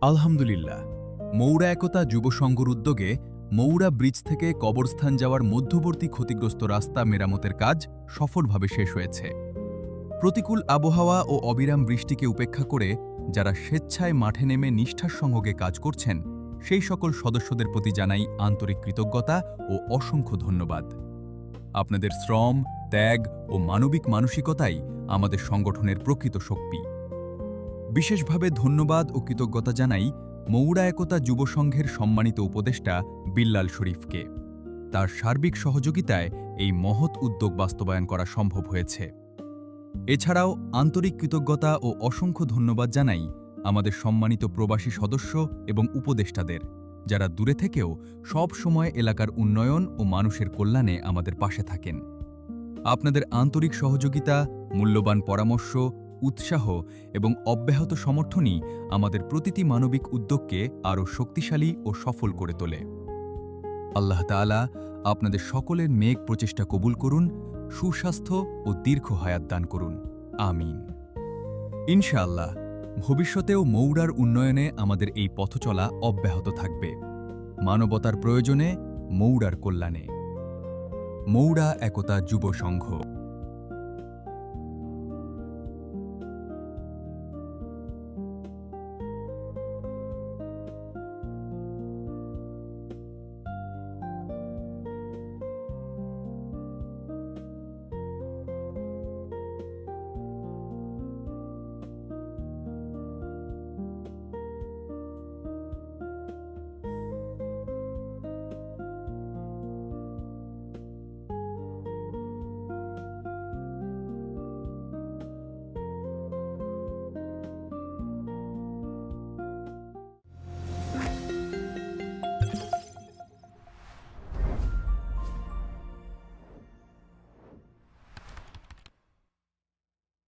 আলহামদুলিল্লাহ। মৌরা একতা যুব সংঘর উদ্যোগে মৌরা ব্রিজ থেকে কবরস্থান যাওয়ার মধ্যবর্তী ক্ষতিগ্রস্ত রাস্তা মেরামতের কাজ সফলভাবে শেষ হয়েছে। প্রতিকূল আবহাওয়া ও অবিরাম বৃষ্টিকে উপেক্ষা করে যারা স্বেচ্ছায় মাঠে নেমে নিষ্ঠার সঙ্গে কাজ করছেন, সেই সকল সদস্যদের প্রতি জানাই আন্তরিক কৃতজ্ঞতা ও অসংখ্য ধন্যবাদ। আপনাদের শ্রম, ত্যাগ ও মানবিক মানসিকতাই আমাদের সংগঠনের প্রকৃত শক্তি। বিশেষভাবে ধন্যবাদ ও কৃতজ্ঞতা জানাই মৌরা একতা যুব সংঘের সম্মানিত উপদেষ্টা বিল্লাল শরীফকে। তার সার্বিক সহযোগিতায় এই মহৎ উদ্যোগ বাস্তবায়ন করা সম্ভব হয়েছে। এছাড়াও আন্তরিক কৃতজ্ঞতা ও অসংখ্য ধন্যবাদ জানাই আমাদের সম্মানিত প্রবাসী সদস্য এবং উপদেষ্টাদের, যারা দূরে থেকেও সব সময় এলাকার উন্নয়ন ও মানুষের কল্যাণে আমাদের পাশে থাকেন। আপনাদের আন্তরিক সহযোগিতা, মূল্যবান পরামর্শ, উৎসাহ এবং অব্যাহত সমর্থনই আমাদের প্রতিটি মানবিক উদ্যোগকে আরও শক্তিশালী ও সফল করে তোলে। আল্লাহ তাআলা আপনাদের সকলের নেক প্রচেষ্টা কবুল করুন, সুস্বাস্থ্য ও দীর্ঘ হায়াত দান করুন। আমিন। ইনশাআল্লাহ ভবিষ্যতেও মৌরার উন্নয়নে আমাদের এই পথচলা অব্যাহত থাকবে, মানবতার প্রয়োজনে, মৌরার কল্যাণে। মৌরা একতা যুব সংঘ।